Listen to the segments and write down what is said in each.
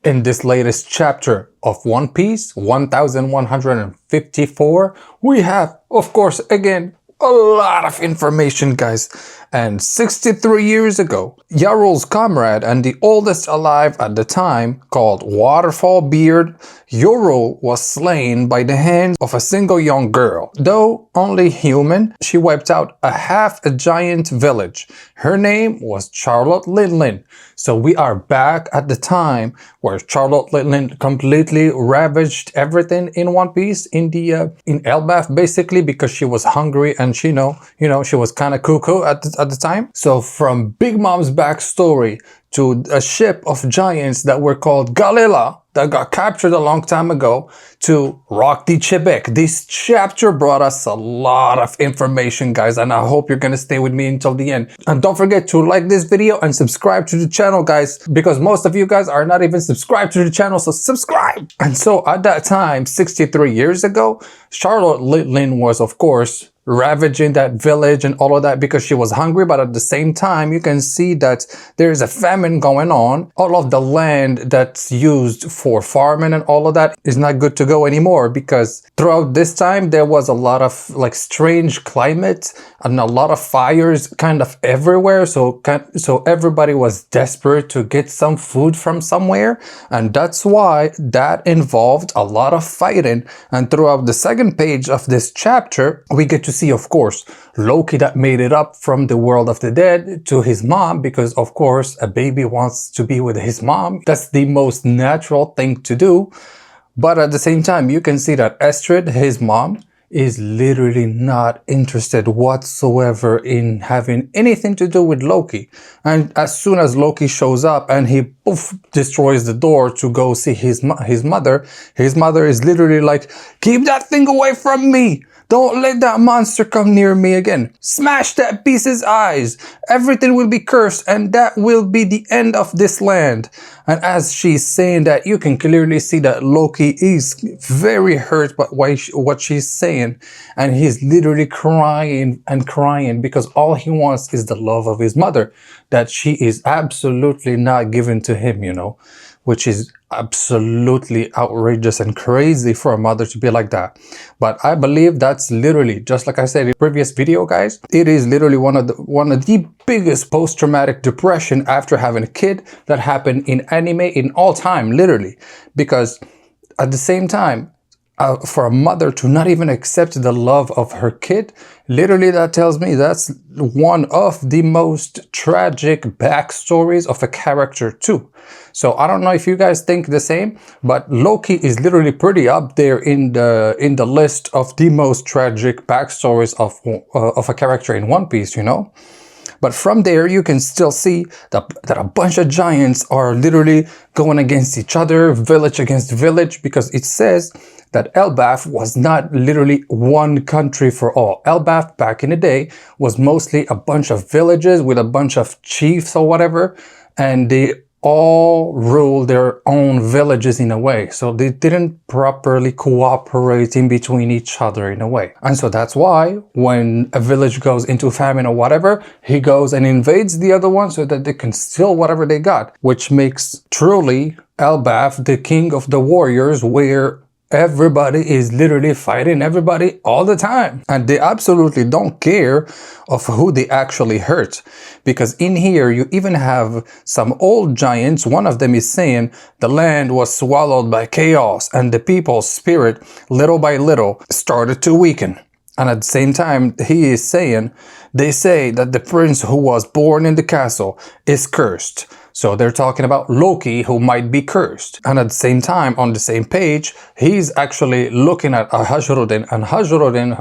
In this latest chapter of One Piece, 1154, we have, of course, again, a lot of information, guys. And 63 years ago, Yarul's comrade and the oldest alive at the time, called Waterfall Beard, Yarul was slain by the hands of a single young girl. Though only human, she wiped out a giant village. Her name was Charlotte Linlin. So we are back at the time where Charlotte Linlin completely ravaged everything in One Piece in Elbaf, basically, because she was hungry and she she was kind of cuckoo at the time. So from Big Mom's backstory to a ship of giants that were called Galila that got captured a long time ago, to Rock the Chebek. This chapter brought us a lot of information, guys, and I hope you're gonna stay with me until the end. And don't forget to like this video and subscribe to the channel, guys, because most of you guys are not even subscribed to the channel, so subscribe! And so at that time, 63 years ago, Charlotte Linlin was, of course, ravaging that village and all of that because she was hungry, but at the same time you can see that there is a famine going on. All of the land that's used for farming and all of that is not good to go anymore, because throughout this time there was a lot of like strange climate and a lot of fires kind of everywhere, so everybody was desperate to get some food from somewhere, and that's why that involved a lot of fighting. And throughout the second page of this chapter we get to see, of course, Loki that made it up from the world of the dead to his mom, because of course a baby wants to be with his mom. That's the most natural thing to do. But at the same time you can see that Estrid, his mom, is literally not interested whatsoever in having anything to do with Loki. And as soon as Loki shows up and he destroys the door to go see his mother is literally like, keep that thing away from me! Don't let that monster come near me again. Smash that beast's eyes. Everything will be cursed and that will be the end of this land. And as she's saying that, you can clearly see that Loki is very hurt by what she's saying. And he's literally crying and crying because all he wants is the love of his mother that she is absolutely not giving to him, which is absolutely outrageous and crazy for a mother to be like that. But I believe that's literally, just like I said in the previous video, guys, it is literally one of the biggest post-traumatic depression after having a kid that happened in anime in all time, literally. Because at the same time, for a mother to not even accept the love of her kid, literally that tells me that's one of the most tragic backstories of a character too. So I don't know if you guys think the same, but Loki is literally pretty up there in the list of the most tragic backstories of a character in One Piece, But from there, you can still see that a bunch of giants are literally going against each other, village against village, because it says that Elbaf was not literally one country for all. Elbaf back in the day was mostly a bunch of villages with a bunch of chiefs or whatever, and they all ruled their own villages in a way. So they didn't properly cooperate in between each other in a way. And so that's why when a village goes into famine or whatever, he goes and invades the other one so that they can steal whatever they got, which makes truly Elbaf the king of the warriors, where everybody is literally fighting everybody all the time, and they absolutely don't care of who they actually hurt. Because in here you even have some old giants. One of them is saying the land was swallowed by chaos and the people's spirit little by little started to weaken. And at the same time he is saying, they say that the prince who was born in the castle is cursed. So they're talking about Loki, who might be cursed. And at the same time, on the same page, he's actually looking at Hajrudin. And Hajrudin,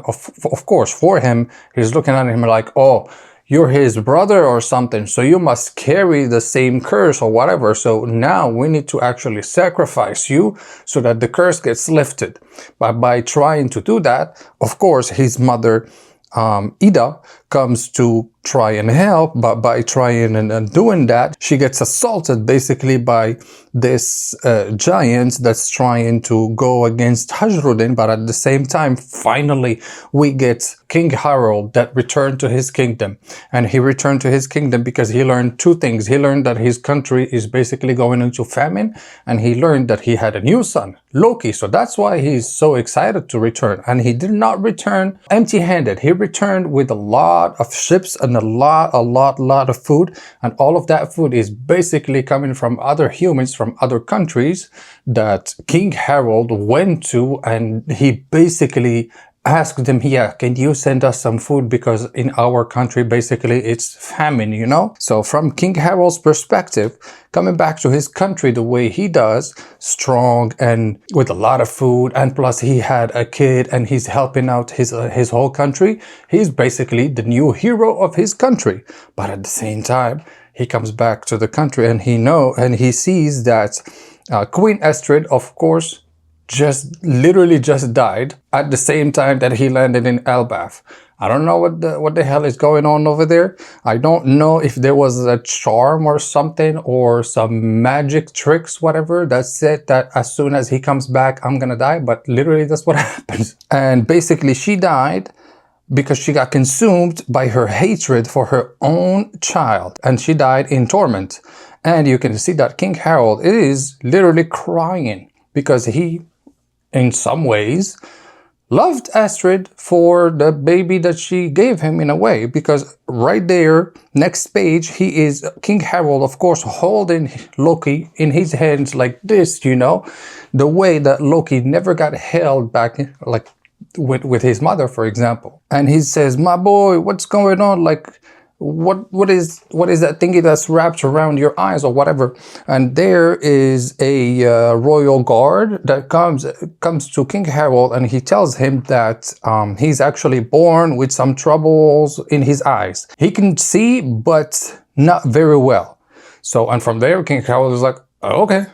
of course, for him, he's looking at him like, oh, you're his brother or something, so you must carry the same curse or whatever. So now we need to actually sacrifice you so that the curse gets lifted. But by trying to do that, of course, his mother, Ida, comes to try and help, but by trying and doing that, she gets assaulted basically by this giant that's trying to go against Hajruddin. But at the same time, finally, we get King Harold that returned to his kingdom. And he returned to his kingdom because he learned two things. He learned that his country is basically going into famine, and he learned that he had a new son, Loki. So that's why he's so excited to return. And he did not return empty-handed. He returned with a lot of ships and a lot of food. And all of that food is basically coming from other humans from other countries that King Harold went to, and he basically asked them, yeah, can you send us some food, because in our country basically it's famine, you know? So from King Harold's perspective, coming back to his country the way he does, strong and with a lot of food, and plus he had a kid and he's helping out his whole country, he's basically the new hero of his country. But at the same time, he comes back to the country and he sees that Queen Estrid, of course, literally just died at the same time that he landed in Elbaf. I don't know what the hell is going on over there. I don't know if there was a charm or something, or some magic tricks, whatever, that said that as soon as he comes back, I'm gonna die. But literally that's what happens. And basically she died because she got consumed by her hatred for her own child, and she died in torment. And you can see that King Harold is literally crying because he, in some ways, loved Astrid for the baby that she gave him, in a way, because right there, next page, he is King Harold, of course, holding Loki in his hands like this, you know, the way that Loki never got held back, like with his mother, for example. And he says, my boy, what's going on? Like, what is that thingy that's wrapped around your eyes or whatever? And there is a royal guard that comes to King Harold, and he tells him that he's actually born with some troubles in his eyes. He can see, but not very well. So, and from there, King Harold is like, oh, okay.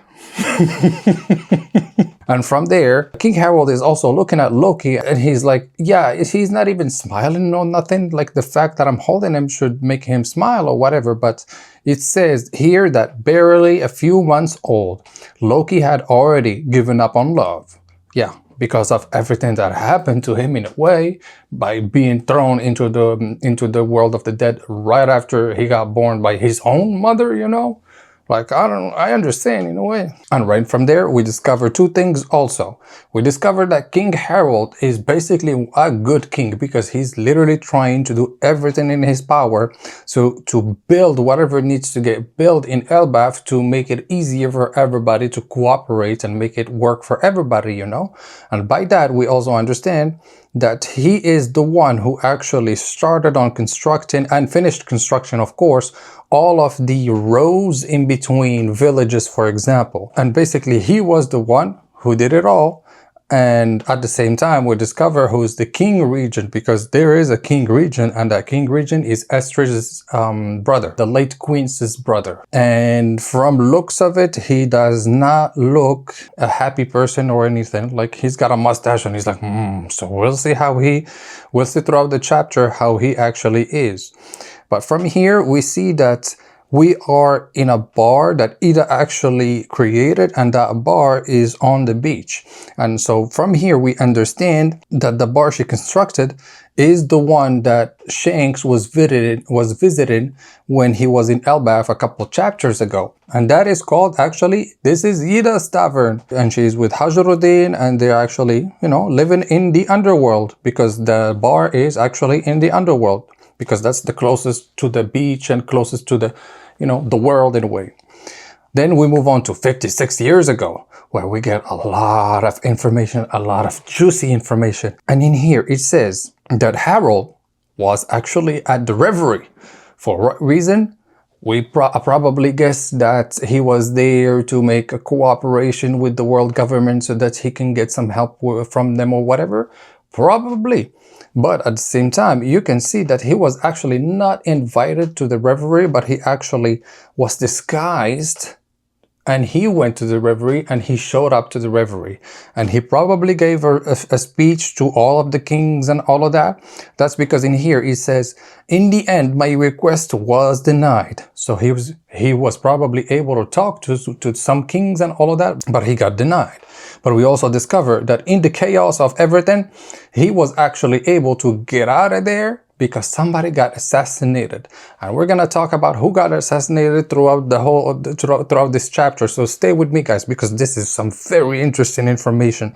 And from there, King Harold is also looking at Loki, and he's like, yeah, he's not even smiling or nothing. Like, the fact that I'm holding him should make him smile or whatever. But it says here that barely a few months old, Loki had already given up on love. Yeah, because of everything that happened to him, in a way, by being thrown into the world of the dead right after he got born by his own mother, you know? Like, I understand in a way. And right from there, we discover two things also. We discover that King Harold is basically a good king because he's literally trying to do everything in his power to build whatever needs to get built in Elbaf to make it easier for everybody to cooperate and make it work for everybody, you know? And by that, we also understand that he is the one who actually started on constructing and finished construction, of course, all of the roads in between villages, for example. And basically he was the one who did it all. And at the same time, we discover who's the king regent, because there is a king regent, and that king regent is Estrid's brother, the late queen's brother. And from looks of it, he does not look a happy person or anything. Like, he's got a mustache and he's like, so we'll see throughout the chapter how he actually is. But from here, we see that we are in a bar that Ida actually created, and that bar is on the beach. And so from here, we understand that the bar she constructed is the one that Shanks was visiting when he was in Elbaf a couple of chapters ago. And that is called, actually, this is Ida's Tavern. And she's with Hajruddin, and they're actually, you know, living in the underworld, because the bar is actually in the underworld, because that's the closest to the beach and closest to the, you know, the world in a way. Then we move on to 56 years ago, where we get a lot of information, a lot of juicy information. And in here it says that Harold was actually at the reverie. For what reason? We probably guess that he was there to make a cooperation with the world government so that he can get some help from them or whatever. Probably. But at the same time, you can see that he was actually not invited to the revelry, but he actually was disguised and he went to the reverie and he showed up to the reverie, and he probably gave a speech to all of the kings and all of that. That's because in here he says, in the end my request was denied. So he was probably able to talk to some kings and all of that, but he got denied. But we also discovered that in the chaos of everything, he was actually able to get out of there because somebody got assassinated. And we're gonna talk about who got assassinated throughout this chapter. So stay with me, guys, because this is some very interesting information.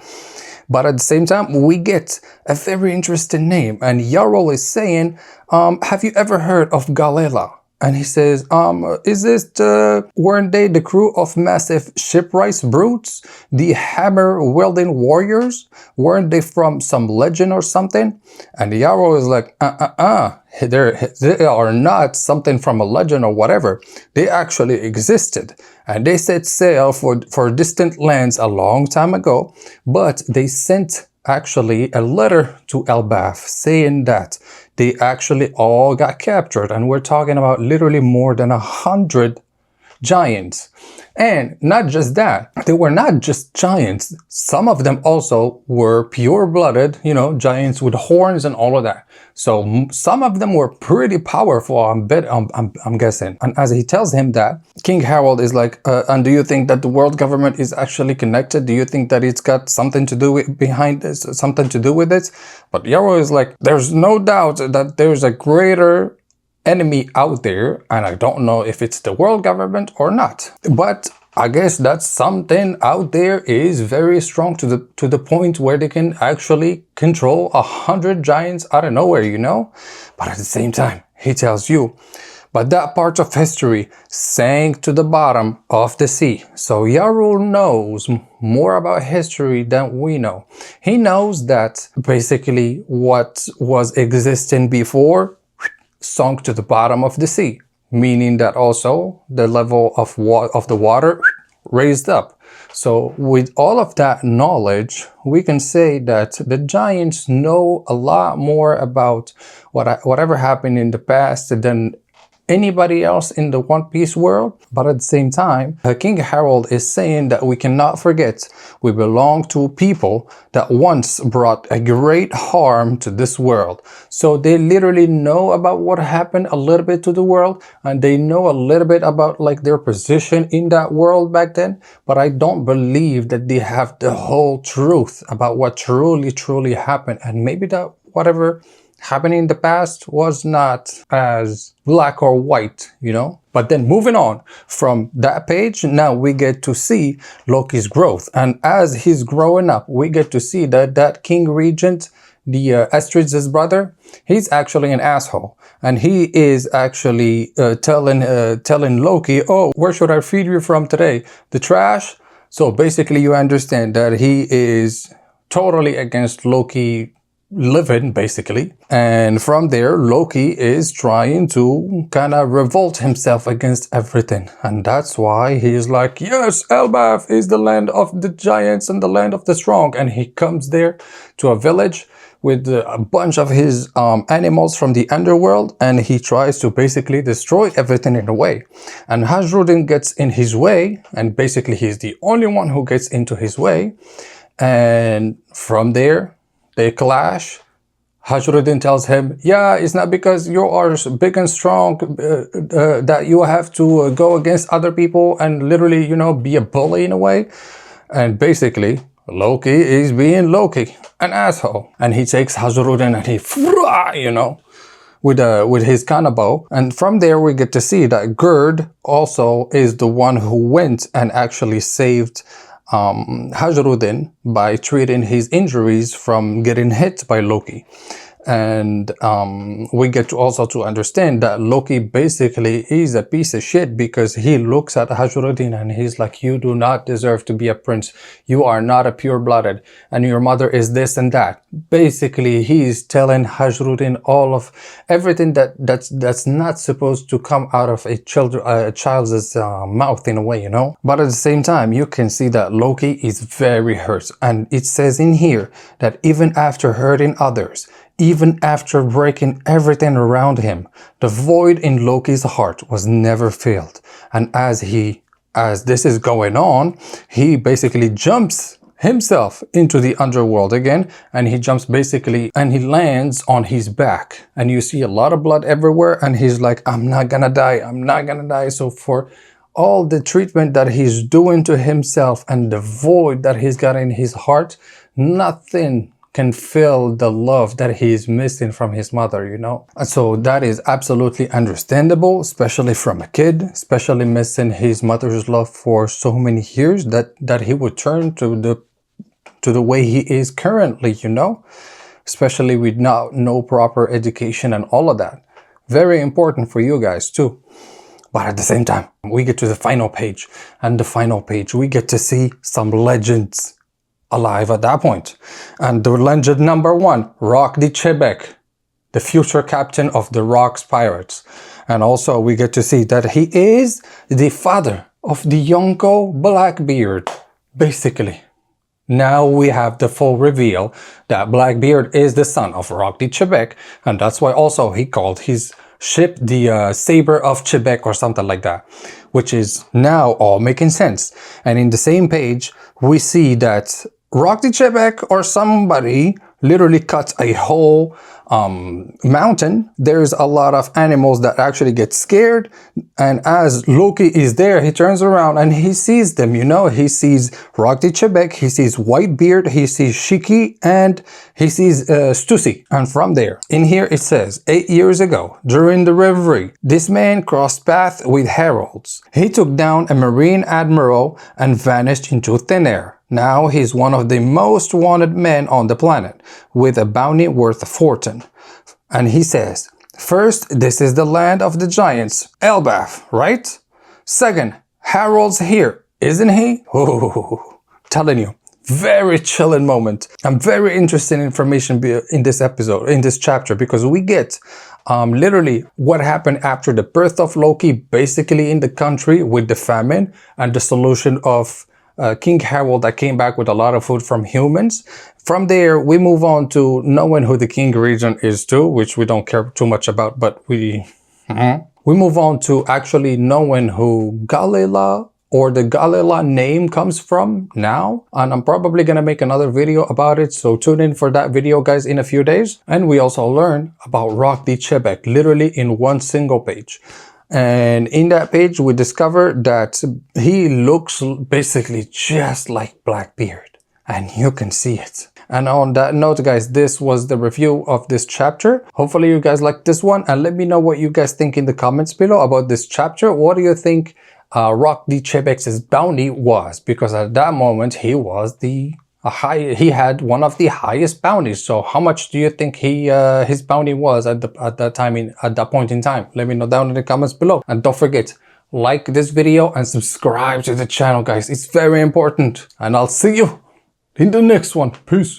But at the same time, we get a very interesting name. And Yarol is saying, have you ever heard of Galela? And he says, weren't they the crew of massive shipwrights brutes? The hammer-wielding warriors? Weren't they from some legend or something? And the Yarrow is like, they are not something from a legend or whatever. They actually existed. And they set sail for distant lands a long time ago, but they sent actually a letter to Elbaf saying that they actually all got captured, and we're talking about literally more than 100 giants. And not just that, they were not just giants. Some of them also were pure-blooded, giants with horns and all of that. So some of them were pretty powerful, I'm guessing. And as he tells him that, King Harold is like, and do you think that the world government is actually connected? Do you think that it's got something to do with something to do with it? But Yarrow is like, there's no doubt that there's a greater enemy out there, and I don't know if it's the world government or not, but I guess that something out there is very strong to the point where they can actually control 100 giants out of nowhere, But at the same time, he tells you, but that part of history sank to the bottom of the sea. So Yarul knows more about history than we know. He knows that basically what was existing before sunk to the bottom of the sea, meaning that also the level of the water raised up. So with all of that knowledge, we can say that the giants know a lot more about whatever happened in the past than anybody else in the One Piece world. But at the same time, King Harold is saying that we cannot forget we belong to people that once brought a great harm to this world. So they literally know about what happened a little bit to the world, and they know a little bit about like their position in that world back then. But I don't believe that they have the whole truth about what truly happened. And maybe that whatever happening in the past was not as black or white, But then moving on from that page, now we get to see Loki's growth. And as he's growing up, we get to see that King Regent, the Astrid's brother, he's actually an asshole. And he is actually telling Loki, oh, where should I feed you from today? The trash? So basically you understand that he is totally against Loki living, basically. And from there, Loki is trying to kind of revolt himself against everything. And that's why he's like, yes, Elbaf is the land of the giants and the land of the strong. And he comes there to a village with a bunch of his animals from the underworld, and he tries to basically destroy everything in a way. And Hasrudin gets in his way, and basically he's the only one who gets into his way. And from there, they clash. Hasrudin tells him, yeah, it's not because you are big and strong that you have to go against other people and literally, be a bully in a way. And basically, Loki is being Loki, an asshole. And he takes Hasrudin and he, with his kanabo. And from there, we get to see that Gerd also is the one who went and actually saved Hasrudin by treating his injuries from getting hit by Loki. And we get to also to understand that Loki basically is a piece of shit because he looks at Hasrudin and he's like, you do not deserve to be a prince. You are not a pure-blooded and your mother is this and that. Basically, he's telling Hasrudin all of everything that's not supposed to come out of a child's mouth in a way, But at the same time, you can see that Loki is very hurt. And it says in here that even after hurting others, even after breaking everything around him, the void in Loki's heart was never filled. And as he as this is going on, he basically jumps himself into the underworld again, and he jumps basically and he lands on his back, and you see a lot of blood everywhere, and he's like, I'm not gonna die, I'm not gonna die. So for all the treatment that he's doing to himself and the void that he's got in his heart, nothing can fill the love that he's missing from his mother, you know. And so that is absolutely understandable, especially from a kid, especially missing his mother's love for so many years, that he would turn to the way he is currently, you know, especially with no proper education and all of that. Very important for you guys too. But at the same time, we get to the final page, and the final page, we get to see some legends alive at that point. And the legend number 1, Rock the Chebek, the future captain of the Rocks Pirates. And also we get to see that he is the father of the Yonko Blackbeard, basically. Now we have the full reveal that Blackbeard is the son of Rock the Chebek, and that's why also he called his ship the Saber of Chebek or something like that, which is now all making sense. And in the same page, we see that Rock the Chebek or somebody literally cuts a whole mountain. There's a lot of animals that actually get scared, and as Loki is there, he turns around and he sees them, you know. He sees Rock the Chebek, he sees Whitebeard, he sees Shiki, and he sees Stussy. And from there, in here it says, 8 years ago, during the reverie, this man crossed paths with heralds. He took down a marine admiral and vanished into thin air. Now he's one of the most wanted men on the planet, with a bounty worth a fortune. And he says, first, this is the land of the giants, Elbaf, right? Second, Harold's here, isn't he? Oh, telling you, very chilling moment. I'm very interested in information in this episode, in this chapter, because we get literally what happened after the birth of Loki, basically in the country with the famine, and the solution of King Harold that came back with a lot of food from humans. From there, we move on to knowing who the King region is too, which we don't care too much about, but we move on to actually knowing who Galila or the Galila name comes from now. And I'm probably going to make another video about it, so tune in for that video, guys, in a few days. And we also learn about Rock the Chebek, literally in one single page. And in that page, we discover that he looks basically just like Blackbeard, and you can see it. And on that note, guys, this was the review of this chapter. Hopefully you guys liked this one, and let me know what you guys think in the comments below about this chapter. What do you think Rock the Chebek's bounty was? Because at that moment he was he had one of the highest bounties. So how much do you think his bounty was at that point in time? Let me know down in the comments below. And don't forget, like this video and subscribe to the channel, guys. It's very important. And I'll see you in the next one. Peace.